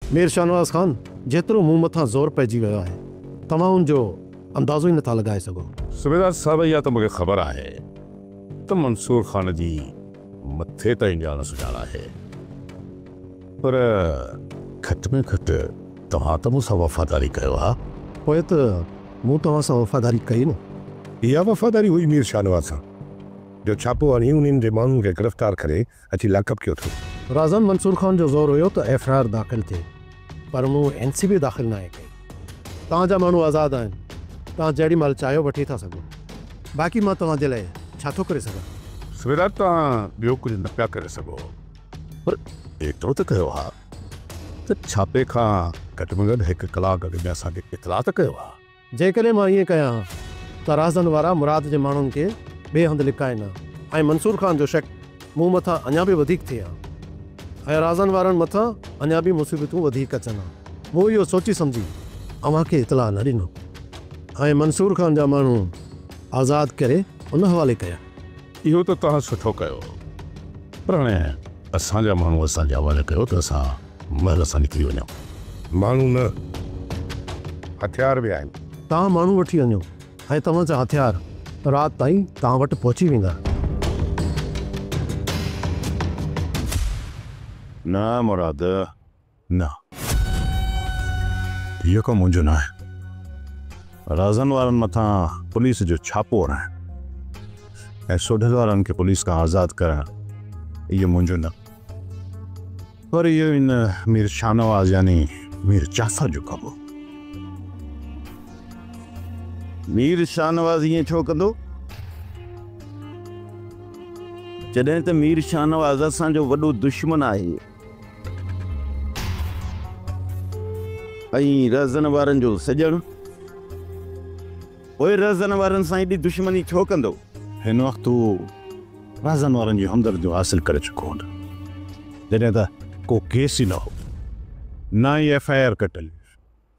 मीर शाहनवाज़ खान जेतिरो मूं मथां ज़ोर पइजी वियो आहे तव्हां उनजो अंदाज़ो ई नथा लॻाए सघो। सूबेदार साहब इहा त मूंखे ख़बर आहे त मंसूर खान जी मथे ताईं ॼाण सुञाण आहे, पर घटि में घटि तव्हां त मूंसां वफ़ादारी कयो आहे। पोइ त मूं तव्हां सां वफ़ादारी कई न। इहा वफ़ादारी हुई मीर शाहनवाज़ सां जो छापो हणी उन्हनि जे माण्हुनि खे गिरफ़्तार करे अची लाकअप कयो अथऊं। राज़न मंसूर खान जो ज़ोर हुयो त एफआईआर दाख़िल थिए, पर मूं एनसीबी दाख़िल न आहे कई। तव्हांजा माण्हू आज़ादु आहिनि, तव्हां जेॾी महिल चाहियो वठी था सघो। बाक़ी मां तव्हांजे लाइ छा थो करे सघां? सूबेदार तव्हां ॿियो कुझु न पिया करे सघो, पर एतिरो त कयो आहे त छापे खां घटि में घटि 1 कलाक अॻु में असांखे इतला त कयो आहे। जेकॾहिं मां ईअं कयां त राज़न वारा मुराद जे माण्हुनि खे ॿिए हंधि लिकाइनि ऐं मंसूर खान जो शक मूं मथां अञा बि वधीक थिए हा ऐं राज़न वारनि मथां अञा बि मुसीबतूं वधीक अचनि हा। मूं इहो सोची सम्झी अव्हांखे इतला न ॾिनो ऐं मंसूर खान जा माण्हू आज़ादु करे उन हवाले कया। इहो त तव्हां सुठो कयो, पर हाणे असांजा माण्हू असांजे हवाले कयो त असां महिल सां निकिरी वञूं। माण्हू न, हथियार बि आहिनि। तव्हां माण्हू वठी वञो ऐं तव्हांजा हथियार राति ताईं तव्हां वटि पहुची वेंदा। न मुराद न, इहो कमु मुंहिंजो न आहे। राज़न वारनि मथां पुलिस जो छापो हणाइणु ऐं सोढल वारनि खे पुलिस खां आज़ादु करणु इहो मुंहिंजो न, पर इहो इन मीर शाहनवाज़ यानी मीर जाफ़र जो कमु। मीर शाहनवाज़ ईअं छो कंदो जॾहिं त मीर शाहनवाज़ असांजो वॾो दुश्मन आहे ऐं रज़न वारनि जो सॼणु? पोइ रज़न वारनि सां एॾी दुश्मनी छो कंदो? हिन वक़्तु राज़न वारनि जी हमदर्दियूं हासिल करे चुको हुन, जॾहिं त को केस ई न हो, ना ई एफआईआर कटियल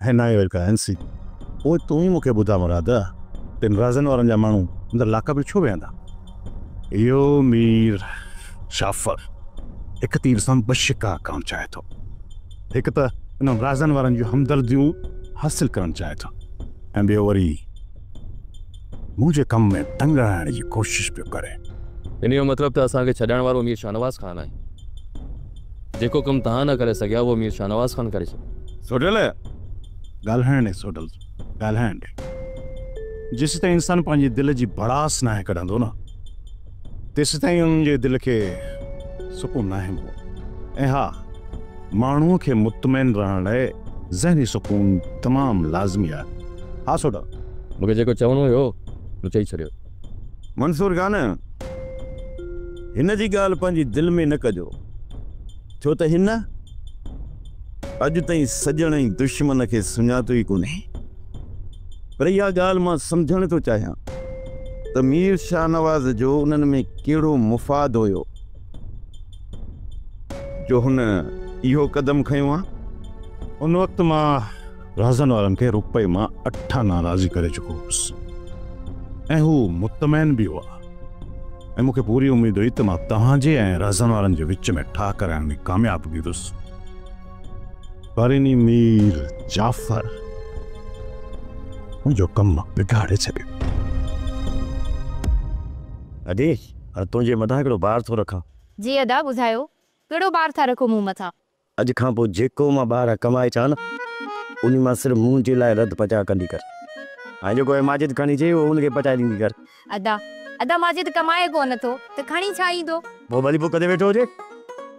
ऐं ना ई का एनसी। पोइ तूं ई मूंखे ॿुधा मुराद, तिन राज़न वारनि जा माण्हू अंदरि लाकअप में छो वेहंदा? इहो मीर जाफ़र हिकु तीर सां ॿ शिकार करणु चाहे थो। हिकु त इन राज़न वारनि जूं हमदर्दियूं हासिल करणु चाहे थो ऐं ॿियो वरी मुंहिंजे कम में टंग हणाइण जी कोशिशि पियो करे। इन जो मतिलबु त असांखे छॾण वारो मीर शाहनवाज़ खान आहे। जेको कमु तव्हां न करे सघिया उहो मीर शाहनवाज़ खान करे सघियो। सोडल ॻाल्हाइण ॾे, सोडल ॻाल्हाइण ॾे। जेसि ताईं इंसानु पंहिंजे दिलि जी भड़ास नाहे कढंदो न, तेसि ताईं उन्हनि जे दिलि खे सुकून नाहे मिलंदो। ऐं हा, माण्हूअ खे मुतमइन रहण लाइ ज़हनी सुकून तमामु लाज़मी आहे। हा सोडल, मूंखे जेको चवणो हुयो तूं चई छॾियो। मंसूर खान, हिन जी ॻाल्हि पंहिंजी दिलि में न कजो, छो त हिन अॼु ताईं सॼण ऐं दुश्मन खे सुञातो ई कोन्हे। पर इहा ॻाल्हि मां सम्झणु थो चाहियां त मीर शाहनवाज़ जो उन्हनि में कहिड़ो मुफ़ाद हुयो जो हुन इहो क़दम खयो आहे। उन वक़्तु मां राज़न वारनि खे रुपए मां 8 आना राज़ी करे चुको हुउसि ऐं हू मुतमैन बि हुआ ऐं मूंखे पूरी उमेद हुई त मां तव्हांजे ऐं राज़न वारनि जे विच में ठाह कराइण में कामयाबु थींदुसि। पर इन मीर जाफ़र मुंहिंजो कमु बिगाड़े छॾियो। अॾे तुंहिंजे मथां हिकिड़ो बार थो रखां। जी अदा ॿुधायो, कहिड़ो बार था रखो मूं मथां? अॼु खां पोइ जेको मां ॿार कमाए चाह न, उन मां सिर्फ़ु मूं जे लाइ रद पचा कंदी कर ऐं जेको माजिद खणी चई उहो उनखे पचाए ॾींदी कर। अदा माजिद कमाए कोन थो त खणी छा ईंदो? पोइ भली पोइ कॾहिं वेठो हुजे,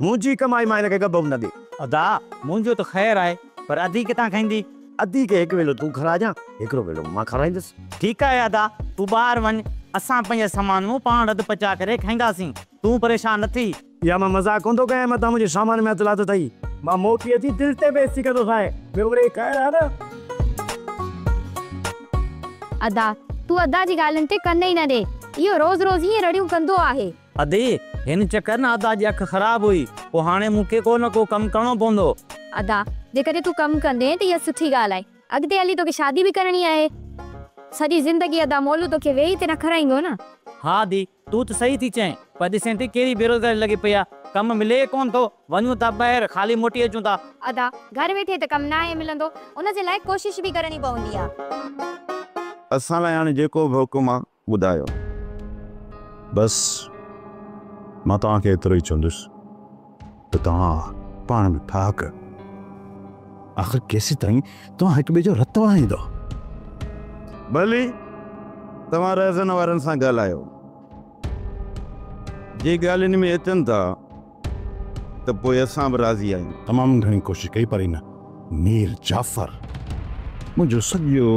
मुंहिंजी कमाई मां हिनखे कबो न ॾे। अदा मुंहिंजो त ख़ैर आहे, पर अधी किथां खाईंदी? अधी खे हिकु वेलो तूं खाराइजां, हिकिड़ो वेलो मां खाराईंदुसि। ठीकु आहे अदा, तूं ॿाहिरि वञ, असां पंहिंजे सामान पाण रद पचा करे खाईंदासीं, तूं परेशान न थी। या मां मज़ाक कोन थो कयां, मथां मुंहिंजे सामान में हथु अथई। मां मोटी अची दिलि ते बेइज़ती कंदो ठाहे, अदा तूं अदा जी ॻाल्हियुनि ते कन ई न ॾे, इहो रोज़ रोज़ ईअं रड़ियूं कंदो आहे। अदे हिन चक्कर न अदा जी अखि ख़राबु हुई, पोइ हाणे मूंखे को न को कमु करिणो पवंदो। अदा जेकॾहिं तूं कमु कंदे त इहा सुठी ॻाल्हि आहे, अॻिते हली तोखे शादी बि करणी आहे। सॼी ज़िंदगी अदा मोलू तोखे वेही ते न खाराईंदो न। हा दी, तूं त सही थी चएं, पर ॾिसें थी कहिड़ी बेरोज़गारी लॻी पई आहे। कम मिले कोन थो, वञूं था ॿाहिरि खाली मोटी अचूं था। अदा घर वेठे त कम ना आहे मिलंदो, उन जे लाइ कोशिश बि करणी पवंदी आहे। असां लाइ हाणे जेको बि हुकुम आहे ॿुधायो। बसि मां तव्हांखे एतिरो ई चवंदुसि त तव्हां पाण में ठाक आख़िर केसि ताईं तव्हां हिक ॿिए जो रत वहाईंदो। भली तव्हां रहज़न वारनि सां ॻाल्हायो, जे ॻाल्हियुनि में अचनि था त पोइ असां बि राज़ी आहियूं। तमामु घणी कोशिशि कई पर न मीर जाफ़र मुंहिंजो सॼो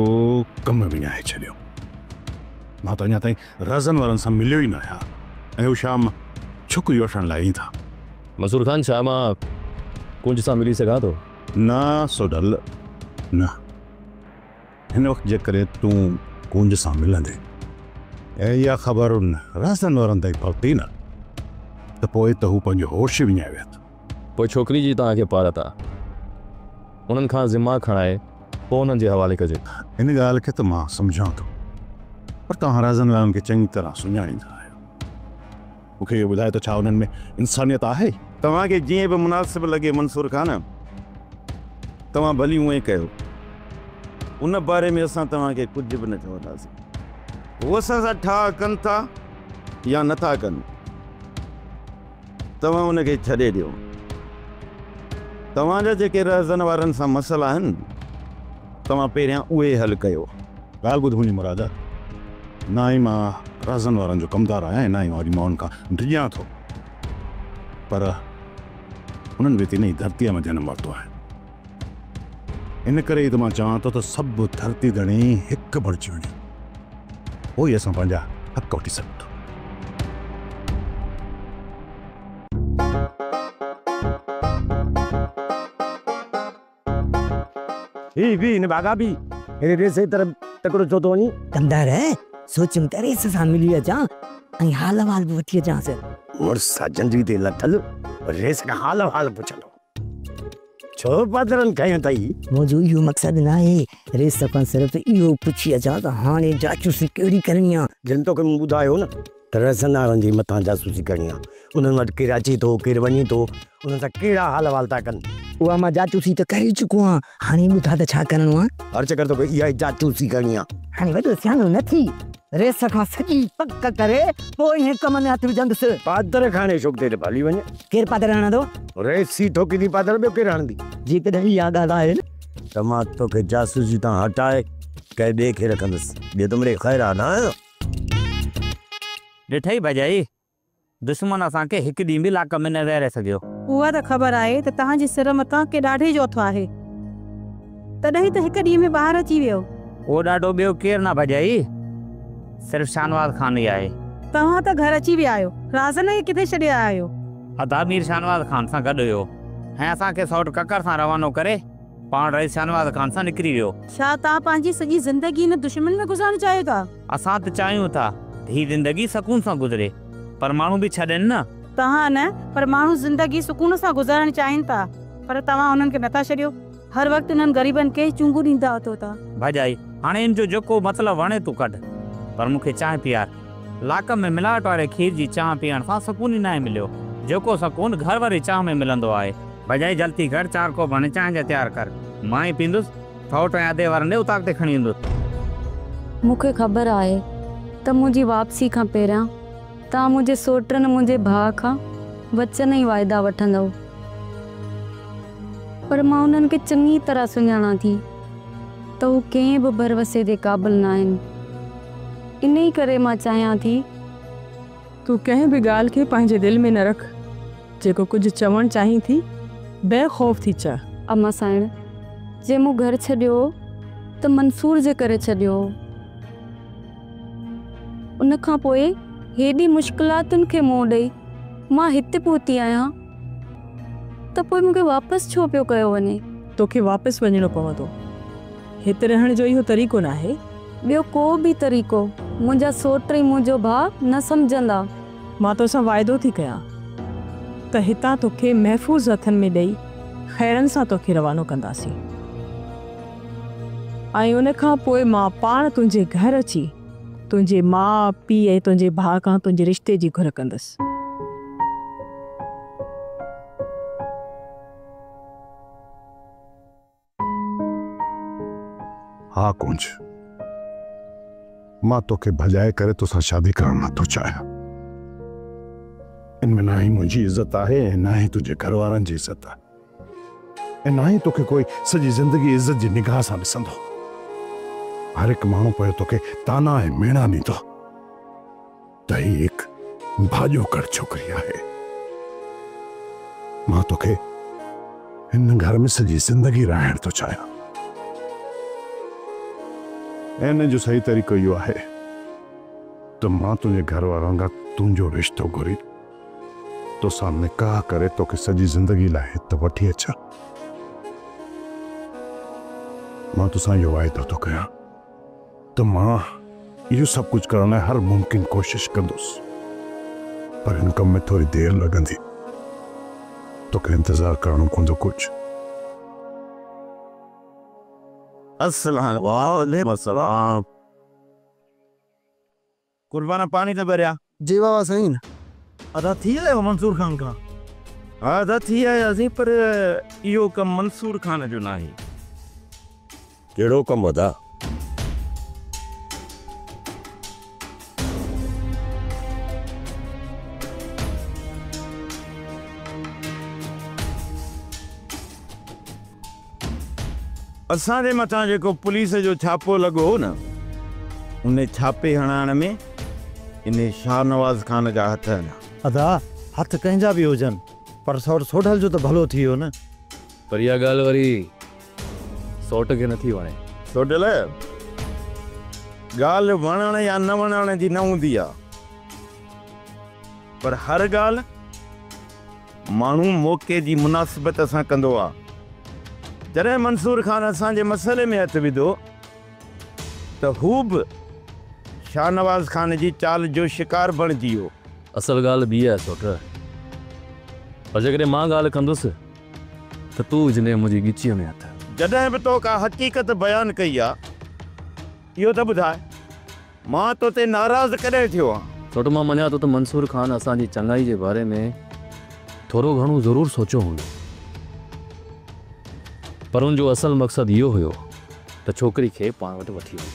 कम विञाए छॾियो। मां त अञा ताईं रहज़न वारनि सां मिलियो ई न आहियां ऐं हू शाम छोकिरी वठण लाइ ईंदा। मंसूर खान, छा मां कुंज सां मिली सघां थो? न सोडल न, हिन वक़्तु जेकॾहिं तूं कुंज सां मिलंदे ऐं इहा ख़बर उन रहज़न वारनि ताईं पहुती न त पोइ त हू पंहिंजो होश विञाए विया। पोइ छोकिरी जी तव्हांखे पारत आहे, उन्हनि खां ज़िम्मा खणाए पोइ उन्हनि जे हवाले कजे। हिन ॻाल्हि खे त मां सम्झां थो, पर तव्हां रहज़न वारनि खे चङी तरह सुञाणींदा आहियो। मूंखे इहो ॿुधाए त छा उन्हनि में इंसानियत आहे? तव्हांखे जीअं बि मुनासिब लॻे मंसूर खान, तव्हां भली उएं कयो। उन बारे में असां तव्हांखे कुझु बि न चवंदासीं। उहो असां सां ठा कनि था या नथा कनि, तव्हां उनखे छॾे ॾियो। तव्हांजा जेके रहज़न वारनि सां मसइला आहिनि, तव्हां पहिरियां उहे हल कयो। ॻाल्हि ॿुध मुंहिंजी मुराद, ना ई मां रहज़न वारनि जो कमदार आहियां, ना ई वरी मां उन्हनि खां डिॼां थो, पर उन्हनि बि इन ई धरतीअ में जनमु वरितो आहे। इन करे ई त मां चवां थो त सभु धरती धणी हिकु बणिजी वञे, पोइ ई असां पंहिंजा हक़ वठी सघूं था। इन बागा भी हेरे रेस जी तरफ तकड़ो छो थो वञी? कंदार सोचूं त रेस सां मिली अचां ऐं हाल वाल बि वठी अचांसि। और साजन जी ते लथल रेस का हाल पुछंदो छो पादरन कयो अथई? मुंहिंजो इहो मक़सदु न आहे रेस खां सिर्फ़ु इहो पुछी अचां त हाणे जासूसी कहिड़ी करणी आहे। जिन तोखे मूं ॿुधायो न त रहज़न वारनि जी मथां जासूसी करणी आहे, उन्हनि वटि केरु अचे थो केरु वञे थो, उन्हनि सां कहिड़ा हाल वाल था कनि। उहा मां जासूसी त करे चुको आहियां, हाणे ॿुधा त छा करिणो आहे। हर चकर तोखे इहा ई जासूसी करणी आहे। हाणे वॾो सियानो न थी, रेस खां सॼी पक करे पोइ हिन कम में हथु विझंदुसि। पादर खाने शौक़ ते भली वञे। केरु पादर हणंदो? रेस सी ठोकी थी पादर ॿियो केरु हणंदी? जेकॾहिं इहा ॻाल्हि आहे न त मां तोखे जासूसी तां हटाए कंहिं ॿिए खे रखंदुसि। ॿियो तुमरे ख़ैर आहे न? ॾिठई भॼाई, दुश्मन असांखे हिकु ॾींहुं बि लाक में न रहे सघियो। उहा त ख़बर आहे त तव्हांजे सिर मथां के ॾाढे जो हथु आहे, तॾहिं त हिकु ॾींहुं में ॿाहिरि अची वियो। उहो ॾाढो ॿियो केरु न भॼाई, सिर्फ़ु शानवाज़ खान ई आहे। तव्हां त घर अची विया आहियो, राज़न खे किथे छॾे आया आहियो? अदा मीर शानवाज़ खान सां गॾु हुयो ऐं असांखे सौट ककर सां रवानो करे पाण रईस शानवाज़ खान सां निकिरी वियो। छा तव्हां पंहिंजी सॼी ज़िंदगी हिन दुश्मन में गुज़ारणु चाहियो था? असां त चाहियूं था हीअ ज़िंदगी सुकून सां गुज़रे, पर माण्हू बि छॾनि न। तव्हां न, पर माण्हू ज़िंदगी सुकून सां गुज़ारणु चाहिनि था, पर तव्हां उन्हनि खे नथा छॾियो। हर वक़्तु इन्हनि ग़रीबनि खे चूंगू ॾींदा अथो था। भॼाई हाणे इन जो जेको मतिलबु वणे तूं कढ, पर मूंखे चांहि पीआर। लाक में मिलावट वारे खीर जी चांहि पीअण सां सुकून ई न मिलियो, जेको सुकून घर वारी चांहि में मिलंदो आहे। भॼाई जल्दी कर, 4 कोप हाणे चांहि जा तयारु कर, मां ई पींदुसि, थोट ऐं अधे वारनि ॾे उतार ते खणी ईंदुसि। मूंखे ख़बर आहे त मुंहिंजी वापसी खां पहिरियां तव्हां मुंहिंजे सोटनि मुंहिंजे भाउ खां वचन ई वाइदा वठंदव, पर मां उन्हनि खे चङी तरह सुञाणां थी त हू कंहिं बि भरवसे जे क़ाबिल न आहिनि। इन ई करे मां चाहियां थी तूं कंहिं बि ॻाल्हि खे पंहिंजे दिलि में न रख, जेको कुझु चवणु चाहीं थी बेखौफ़ थी चए। अम्मा साइण, जे मूं घर छॾियो त मंसूर जे करे छॾियो, उन खां पोइ हेॾी मुश्किलातुनि खे मुंहुं ॾेई मां हिते पहुती आहियां, त पोइ मूंखे वापसि छो पियो कयो वञे? तोखे वापसि वञिणो पवंदो, हिते रहण जो इहो तरीक़ो न आहे। ॿियो को बि तरीक़ो मुंहिंजा सोट ऐं मुंहिंजो भाउ न सम्झंदा। मां तोसां वाइदो थी कयां त हितां तोखे महफ़ूज़ हथनि में ॾेई ख़ैरनि सां तोखे रवानो कंदासीं, ऐं उन खां पोइ मां पाण तुंहिंजे घर अची तुंहिंजे माउ पीउ ऐं तुंहिंजे भाउ खां तुंहिंजे रिश्ते जी घुर कंदसि। हाँ कुंज, मां तोखे भजाए करे तोसां शादी करण नथो चाहियां। इनमें ना ही मुंहिंजी इज्जत आहे ऐं ना ही तुंहिंजे घर वारनि जी इज्जत आहे, ऐं ना ही तोखे कोई सॼी ज़िंदगी इज्जत जी निगाह सां ॾिसंदो। हर हिकु माण्हू पियो तोखे ताना ऐं मेणा ॾींदो त ही हिकु भाॼो कर छोकिरी आहे। मां तोखे हिन घर में सॼी ज़िंदगी रहण थो चाहियां, ऐं हिन जो सही तरीक़ो इहो आहे त मां तुंहिंजे घर वारनि खां तुंहिंजो रिश्तो घुरी तोसां निकाह करे तोखे सॼी ज़िंदगी लाइ हिते वठी अचां। मां तोसां इहो वाइदो थो कयां त मां इहो सभु कुझु करण लाइ हर मुमकिन कोशिश कंदुसि, पर हिन कम में थोरी देरि लॻंदी। तोखे इंतज़ारु करणो पवंदो कुझु। अस्सलाम वालेकुम। कुर्बाना पानी तो भरिया? जी बाबा सही। अदा थी आयो मंसूर खान का? अदा थी आयासीं, पर इहो कम मंसूर खान जो नाही। कहिड़ो कमु अदा? असांजे मथां जेको पुलिस जो छापो लॻो हो न, उन छापे हणाइण में इन शाहनवाज़ खान जा हथ आहिनि। अदा हथ कंहिंजा बि हुजनि, पर सोढल जो त भलो थी वियो न। पर इहा ॻाल्हि वरी सौट खे नथी वणे। सोढल ॻाल्हि वणण या न वणण जी न हूंदी आहे, पर हर ॻाल्हि माण्हू मौक़े जी मुनासिबत सां कंदो आहे। जॾहिं मंसूर खान असांजे मसइले में हथ विधो त हू बि शाहनवाज़ खान जी चाल जो शिकार बणिजी वियो। असल ॻाल्हि ॿी आहे सौट, पर जेकॾहिं मां ॻाल्हि कंदुसि त तूं विझंदे मुंहिंजी ॻिचीअ में हथ। जॾहिं बि तो का हक़ीक़त बयानु कई आहे, इहो त ॿुधाए मां तो ते नाराज़ कॾहिं थियो आहे? सौट मां मञा थो त मंसूर खान असांजी चङाई जे बारे में थोरो घणो ज़रूरु सोचियो हूंदो, पर उनजो असल मक़सदु इहो हुयो त छोकिरी खे पाण वटि वठी वञे,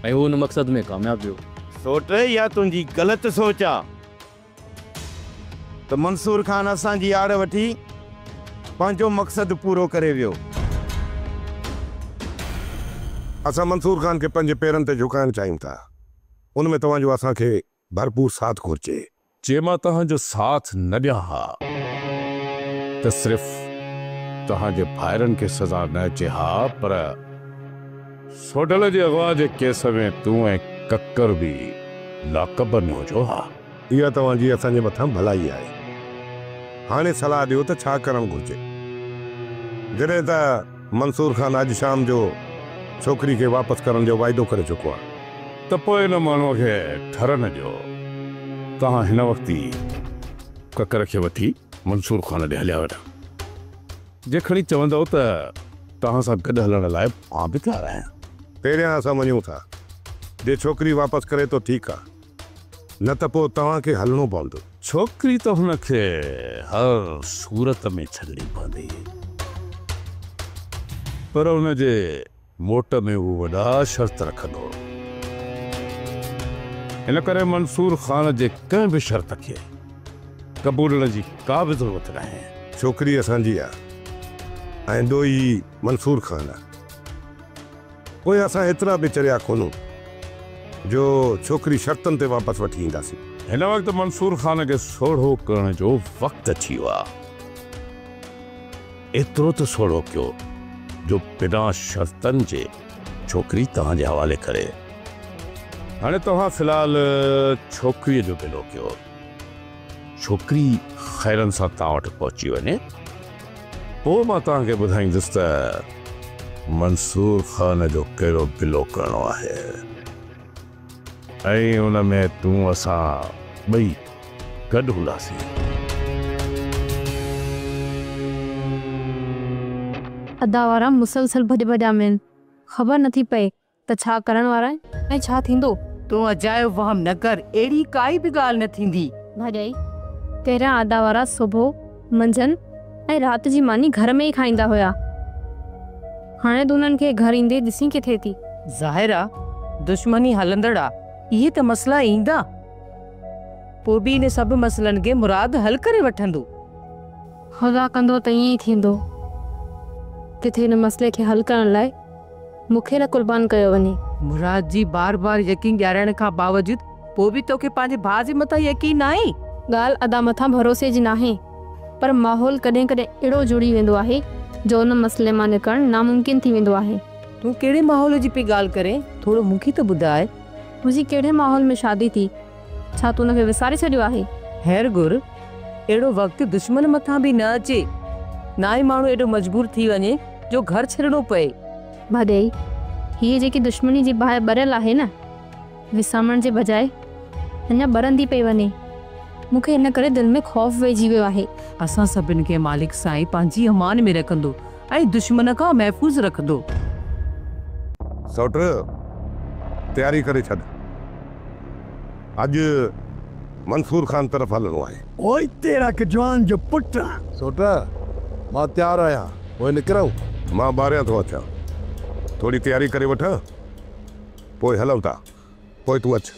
ऐं उहो उन मक़सद में कामयाबु थियो। सोट या तुंहिंजी ग़लति सोच आहे त मंसूर खान असांजी आड़ वठी पंहिंजो मक़सदु पूरो करे वियो। असां मंसूर खान खे पंहिंजे पेरनि ते झुकाइण चाहियूं था, उन में तव्हांजो असांखे भरपूर साथ घुरिजे। जे मां तव्हांजो साथ न ॾियां हा त सिर्फ़ तव्हांजे भाइरनि खे सज़ा न अचे हा, पर सोढल जे अगवा जे केस में तूं ऐं कक्कर बि लाकब न हुजो हा। इहा तव्हांजी असांजे मथां भलाई आहे। हाणे सलाह ॾियो त छा करणु घुरिजे। जॾहिं त मंसूर खान अॼु शाम जो छोकिरी खे वापसि करण जो वाइदो करे चुको आहे, त पोइ हिन माण्हूअ खे ठर न ॾियो। तव्हां हिन वक़्तु ई ककर खे वठी मंसूर खान ॾे हलिया वञो। जेखणी चवंदव त तव्हां सां गॾु हलण लाइ मां बि तयारु आहियां। पहिरियां असां वञूं था, जे छोकिरी वापसि करे तो ठीकु आहे, न त पोइ तव्हांखे हलणो पवंदो। छोकिरी त हुनखे हर सूरत में छॾणी पवंदी, पर हुनजे मोट में हू वॾा शर्त रखंदो। इन करे मंसूर खान जे कंहिं बि शर्त खे क़बूलण जी का बि ज़रूरत न आहे। छोकिरी असांजी आहे ऐं ॾोही मंसूर खान आहे। पोइ असां एतिरा बि चरिया कोन्हूं जो छोकिरी शर्तनि ते वापसि वठी ईंदासीं। हिन वक़्तु मंसूर खान खे सोढ़ो करण जो वक़्तु अची वियो आहे। एतिरो त सोढ़ो कयो जो बिना शर्तनि जे छोकिरी तव्हांजे हवाले करे। हाणे तव्हां फ़िलहाल छोकिरीअ जो गिलो कयो। छोकिरी ख़ैरनि सां तव्हां वटि पहुची वञे, पोइ मां तव्हांखे ॿुधाईंदुसि त मंसूर खान जो कहिड़ो गिलो करणो आहे, ऐं उन में तूं असां ॿई गॾु हूंदासीं। अदा वारा मुसलसल भॼ भॼा आहिनि, ख़बर नथी पए त छा करण वारा आहिनि ऐं छा थींदो। तूं अजायो वहम न कर, अहिड़ी काई बि ॻाल्हि न थींदी। भाॼाई पहिरियां आदा वारा सुबुह मंझंदि ऐं राति जी मानी घर में ई खाईंदा हुया। हाणे तूं उन्हनि खे घर ईंदे ॾिसी किथे थी। ज़ाहिर आहे दुश्मनी हलंदड़ आहे, इहे त मसला ईंदा, पोइ बि इन सभु मसलनि खे मुराद हल करे वठंदो। ख़ुदा कंदो त ईअं ई थींदो। किथे हिन मसइले खे हल करण लाइ मूंखे न कुर्बान कयो वञे। मुराद जी बार बार यकीन ॾियारण खां बावजूदि पोइ बि तोखे पंहिंजे भाउ जे मथां यकीन न आहे। ॻाल्हि अदा मथां भरोसे जी नाहे, पर माहौल कॾहिं कॾहिं अहिड़ो जुड़ी वेंदो आहे जो उन मसइले मां निकिरणु नामुमकिन थी वेंदो आहे। तूं कहिड़े माहौल जी पई ॻाल्हि करे, थोरो मूंखे त ॿुधाए। मुंहिंजी कहिड़े माहौल में शादी थी, छा तूं हुनखे विसारे छॾियो आहे? ख़ैर गुर, अहिड़ो वक़्तु दुश्मन मथां बि न अचे, ना ई माण्हू एॾो मजबूर थी वञे जो घर छॾिणो पए। भॾेई हीअ जेकी दुश्मनी जी बाहि ॿरियल आहे न, विसामण जे बजाए अञा ॿरंदी पई वञे। मूंखे हिन करे दिलि में ख़ौफ़ वेझी वियो आहे। असां सभिनि खे मालिक साईं पंहिंजी अमान में रखंदो ऐं दुश्मन खां महफ़ूज़ रखंदो। सौट तयारी करे छॾ, अॼु मंसूर खान तरफ़ हलणो आहे। ओए तेरा के जवान जो पुट। सोट मां तयारु आहियां, पोइ निकिरूं? मां ॿाहिरियां थो अचां, थोरी तयारी करे वठां, पोइ हलूं था। पोइ तूं अच।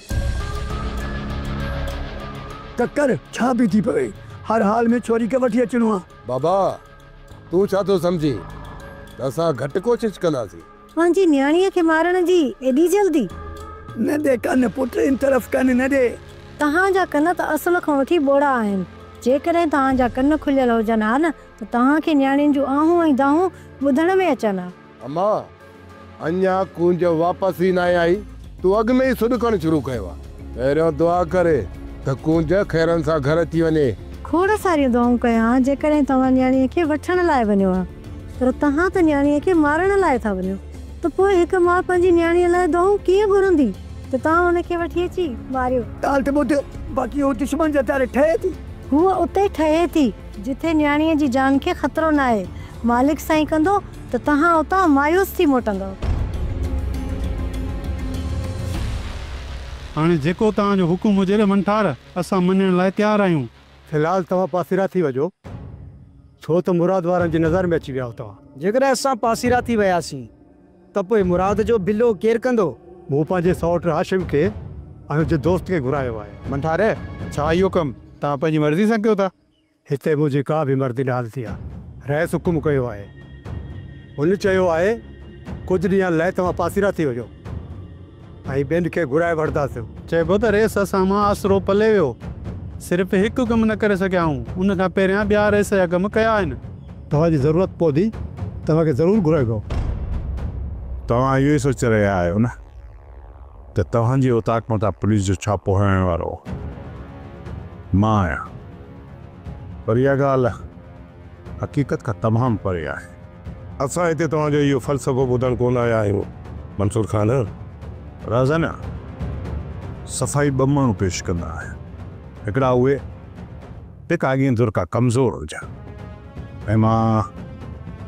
ककर छा बि थी पवे, हर हाल में छोरी खे वठी अचणो आहे। बाबा तूं छा थो सम्झी त असां घटि कोशिशि कंदासीं? पंहिंजी न्याणीअ खे मारण जी एॾी जल्दी? न दे कन पुट, इन तरफ़ कन न दे। तव्हांजा कन त असुल खां वठी बोड़ा आहिनि। जेकॾहिं तव्हांजा कन खुलियल हुजनि हा न त तव्हांखे न्याणियुनि जूं आहूं ऐं दाहूं ॿुधण में अचनि हा। अम्मा अञा कुंज वापसि ई न आई, तूं अॻु में ई सुॾकणु शुरू कयो आहे। पहिरियों दुआ करे त कुंज खैरनि सां घर अची वञे। खोड़ सारियूं दुआऊं कयां जेकॾहिं तव्हां न्याणीअ खे वठण लाइ वञो हा, पर तव्हां त न्याणीअ खे मारण लाइ था वञो। त पोइ हिकु माउ पंहिंजी न्याणीअ लाइ दुआऊं कीअं घुरंदी त तव्हां हुनखे वठी अची मारियो? ॻाल्हि त ॿुध, बाक़ी उहो दुश्मन जे तारे ठहे थी। हूअ उते ठहे थी जिथे न्याणीअ जी जान खे ख़तरो न आहे। मालिक साईं कंदो त तव्हां उतां मायूस थी मोटंदव। हाणे जेको तव्हांजो हुकुम हुजे न मंठार, असां मञण लाइ तयारु आहियूं। फ़िलहाल तव्हां पासीरा थी वञो, छो त मुराद वारनि जी नज़र में अची विया तव्हां। जेकॾहिं असां पासीरा थी वियासीं त पोइ मुराद जो बिलो केरु कंदो? मूं पंहिंजे सौट हाशिम खे ऐं मुंहिंजे दोस्त खे घुरायो आहे। मंठारे छा इहो कमु तव्हां पंहिंजी मर्ज़ी सां कयो था? हिते मुंहिंजी का बि मर्ज़ी न हलंदी आहे। रहिस हुकुम कयो आहे, हुन चयो आहे कुझु ॾींहं लाइ तव्हां पासीरा थी वञो ऐं ॿियनि खे घुराए वठंदासीं। चइबो त रेस असां मां आसरो पले वियो, सिर्फ़ु हिकु कमु न करे सघिया आहियूं, उन खां पहिरियां ॿिया रेस जा कम कया आहिनि। तव्हांजी ज़रूरत पवंदी तव्हांखे ज़रूरु घुराइबो। तव्हां इहो ई सोचे रहिया आहियो न त तव्हांजी औताक मथां पुलिस जो छापो हणण वारो मां आहियां, पर इहा ॻाल्हि हक़ीक़त खां तमामु परे आहे। असां हिते तव्हांजो इहो फ़लसफ़ो ॿुधण कोन आया आहियूं मंसूर खान। राज़न सफ़ाई ॿ माण्हू पेश कंदा आहिनि, हिकिड़ा उहे जेका अॻियां दुर खां कमज़ोर हुजनि, ऐं मां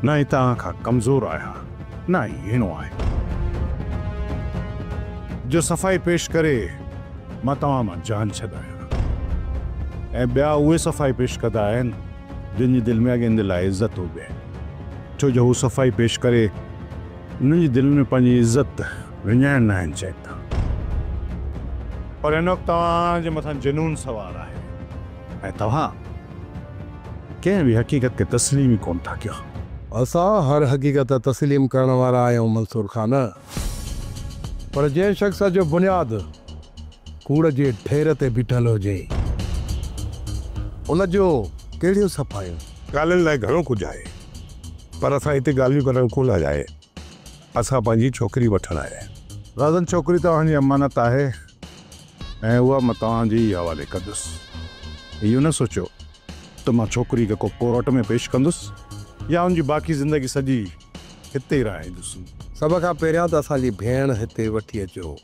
न ई तव्हां खां कमज़ोर आहियां न ई हिनो आहे जो सफ़ाई पेश करे मां तव्हां मां जान छॾायां, ऐं ॿिया उहे सफ़ाई पेश कंदा आहिनि जिन जी दिलि में अॻियां लाइ इज़त हुजे, छो जो हू सफ़ाई पेश करे उन्हनि जी दिलि में पंहिंजी इज़त विञाइण न आहिनि चाहिनि था। पर हिन वक़्तु तव्हांजे मथां जुनून सवार आहे ऐं तव्हां कंहिं बि हक़ीक़त खे तस्लीम ई कोन था कयो। असां हर हक़ीक़त तस्लीम करण वारा आहियूं मंसूर खान, पर जंहिं शख़्स जो बुनियादु कूड़ जे ढेर ते बीठल हुजे उनजो कहिड़ियूं सफ़ाइयूं? ॻाल्हियुनि लाइ घणो कुझु आहे, पर असां हिते ॻाल्हियूं करण कोन आया, असां पंहिंजी छोकिरी वठणु आया आहियूं। राज़न छोकिरी तव्हांजी अमानत आहे ऐं उहा मां तव्हांजी हवाले कंदुसि। इहो न सोचियो त मां छोकिरी खे को कोर्ट में पेश कंदुसि या उनजी बाक़ी ज़िंदगी सॼी हिते ई रहाईंदुसि। सभ खां पहिरियां त असांजी भेण हिते वठी अचो,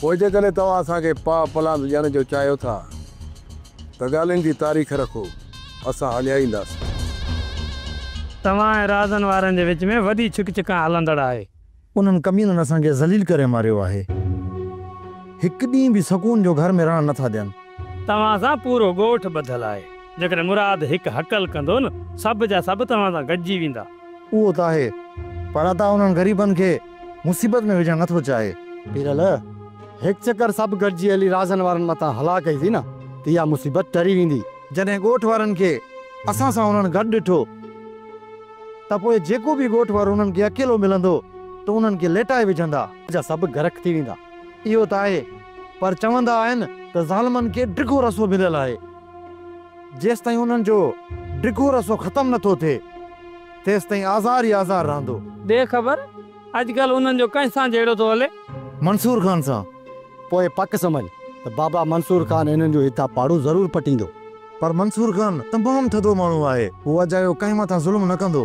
पोइ जेकॾहिं तव्हां असांखे पा पलांद ॾियण जो चाहियो था त ॻाल्हियुनि जी तारीख़ रखो, असां हलिया ईंदासीं। तव्हां ऐं राज़न वारनि जे विच में वॾी छिकचिका हलंदड़ आहे। उन्हनि कमीननि असांखे ज़लील करे मारियो आहे, हिकु ॾींहुं बि सुकून जो घर में रहण नथा ॾियनि। तव्हां सां पूरो ॻोठ ॿधल आहे, जेकॾहिं मुराद हिकु हकल कंदो न सभु जा सभु तव्हां सां गॾिजी वेंदा। उहो त आहे, पर अदा उन्हनि ग़रीबनि खे मुसीबत में विझणु नथो चाहे। पीरल हिकु चकर सभु गॾिजी हली राज़नि वारनि मथां हला कईसीं न त इहा मुसीबत टरी वेंदी। जॾहिं ॻोठ वारनि खे असां सां उन्हनि गॾु ॾिठो त पोइ जेको बि ॻोठ वारो उन्हनि खे अकेलो मिलंदो त उन्हनि खे लेटाए विझंदा। जा सभु गरक थी वेंदा। इहो त आहे, पर चवंदा आहिनि त ज़ालिमनि खे डिघो रसो मिलियल आहे। जेसि ताईं उन्हनि जो डिघो रसो ख़तमु नथो थिए तेसि ताईं आज़ार ई आज़ार रहंदो। दे ख़बर अॼुकल्ह उन्हनि जो कंहिंसां जहिड़ो थो हले? मंसूर खान सां। पोइ पक समझ त बाबा मंसूर खान हिननि जो हितां पाड़ो ज़रूरु पटींदो। पर मंसूर खान तमामु थधो माण्हू आहे, उहो अजायो कंहिं मथां ज़ुल्म न कंदो।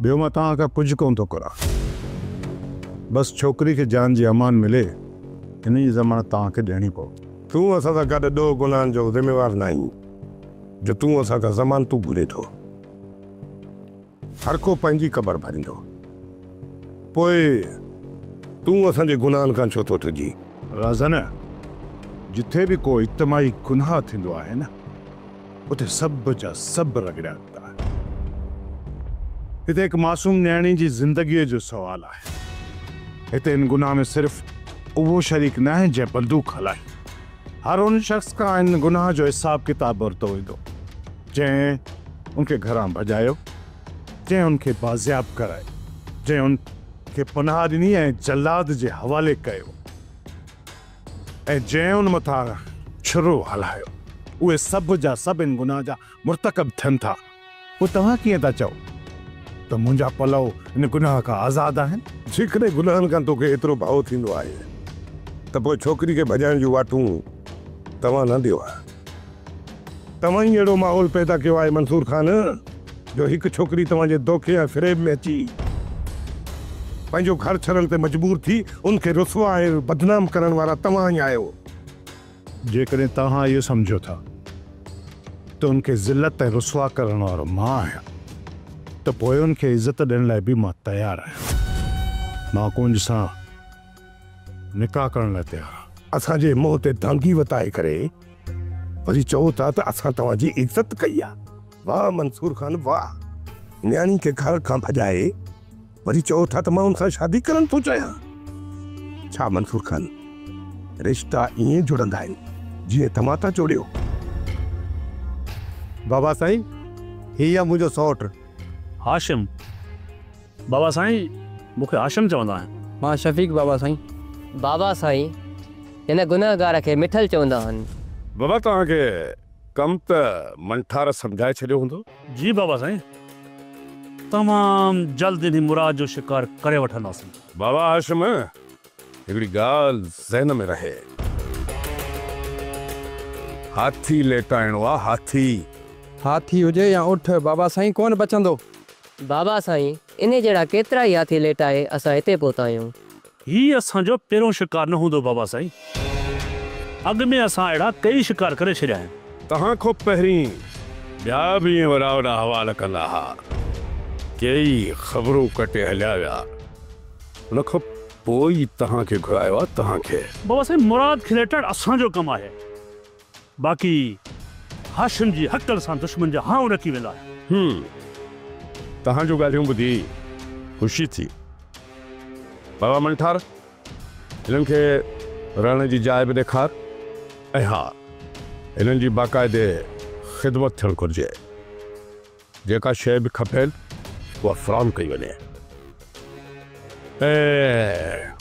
ॿियो मां तव्हां खां कुझु कोन थो करां, बसि छोकिरी खे जान जी अमान मिले हिन जी ज़मानत तव्हांखे ॾियणी पवंदी। तूं असां सां गॾु ॾोह गुनाहनि जो ज़िम्मेवार न आहीं जो तूं असां खां ज़मानतूं घुरे थो। हर को पंहिंजी क़बर भरींदो, पोइ तूं असांजे गुनाहनि खां छो थो तुंहिंजी? राज़न, जिथे बि को इज्तमाही गुनाह थींदो आहे न उते सभु जा सभु रगड़िया वेंदा आहिनि। हिते हिकु मासूम न्याणी जी ज़िंदगीअ जो सुवालु आहे। हिते इन गुनाह में सिर्फ़ु उहो शरीक न आहे जंहिं बंदूक हलाई। हर उन शख़्स खां इन गुनाह जो हिसाब किताब वरितो वेंदो जंहिं उनखे घरां भॼायो, जंहिं उनखे बाज़ियाब कराए, जंहिं उनखे पनाह ॾिनी ऐं जल्लाद जे हवाले कयो ऐं जंहिं उन मथां छुरो हलायो। उहे सभु जा सभु इन गुनाह जा मुर्तकब थियनि था। पोइ तव्हां कीअं था चओ त मुंहिंजा पलव इन गुनाह खां आज़ादु आहिनि? जेकॾहिं गुनाहनि खां तोखे एतिरो भाव थींदो आहे त पोइ छोकिरी खे भॼाइण जूं वाटूं तव्हां न ॾियो आहे। तव्हां ई अहिड़ो माहौल पैदा कयो आहे मंसूर खान जो हिकु छोकिरी तव्हांजे दोखे ऐं फ़रेब में अची पंहिंजो घर छॾण ते मजबूर थी उनखे रुसवा ऐं बदनाम करण वारा तव्हां ई आहियो। जेकॾहिं तव्हां इहो सम्झो था त उनखे ज़िलत ऐं रुसवा करण वारो मां आहियां त पोइ उनखे इज़त ॾियण लाइ बि मां तयारु आहियां। मां कुंज सां निकाह करण लाइ तयारु आहियां। असांजे मुंहं ते दांगी वताए करे वरी चओ था त असां तव्हांजी इज़त कई आहे। वाह मंसूर खान वाह। न्याणी खे घर खां भॼाए वरी चओ था त मां उन सां शादी करण थो चाहियां। छा मंसूर खान रिश्ता ईअं जुड़ंदा आहिनि जीअं तव्हां था जोड़ियो? बाबा साईं, हीअ मुंहिंजो सौटु हाशिम। बाबा साईं, मूंखे हाशिम चवंदा आहिनि। मां शफ़ीक बाबा साईं। बाबा साईं, हिन गुनहगार खे मिठल चवंदा आहिनि। बाबा तव्हांखे कम त मंठार सम्झाए छॾियो हूंदो? जी बाबा साईं, तमामु जल्द इन मुराद जो शिकार करे वठंदासीं। बाबा हाशिम, हिकिड़ी ॻाल्हि ज़हन में रहे, हाथी लेटाइणो आहे। हाथी हुजे या उठ, बाबा साईं कोन बचंदो। बाबा साईं, इन जहिड़ा केतिरा ई हाथी लेटाए असां हिते पहुता आहियूं। ही असांजो पहिरों शिकार न हूंदो बाबा साईं। अॻु में असां अहिड़ा कई शिकार करे छॾिया आहिनि। तव्हां खां पहिरीं ॿिया बि ईअं वॾा वॾा हवाला कंदा हुआ, कई ख़बरूं कटे हलिया विया। उन खां पोइ तव्हांखे घुरायो आहे। तव्हांखे बाबा साईं, मुराद खे लेटण असांजो कमु आहे। बाक़ी हाशिम जी हक़ल सां दुश्मन जा हाउ रखी वेंदा। तव्हां जूं ॻाल्हियूं ॿुधी ख़ुशी थी। बाबा मंठार, हिननि खे रहण जी जाइ बि ॾेखार ऐं हा, हिननि जी बाक़ाइदे ख़िदमत थियणु घुरिजे। जेका शइ बि खपे उहा फ़राहम कई वञे। ऐं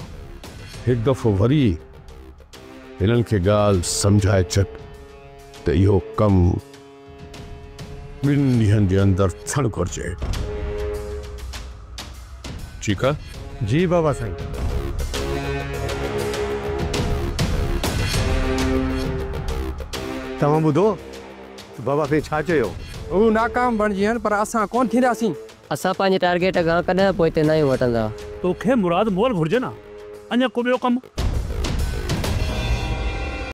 हिकु दफ़ो वरी हिननि खे ॻाल्हि सम्झाए छॾ त इहो कमु 2 ॾींहंनि जे अंदरि थियणु घुरिजे। ठीकु आहे? जी बाबा साईं। तव्हां ॿुधो बाबा साईं छा चयो? हू नाकाम बणिजी आहिनि, पर असां कोन थींदासीं। असां पंहिंजे टारगेट खां कॾहिं पोइ हिते न वठंदा। तोखे मुराद मोल घुरिजे न, अञा को ॿियो कमु?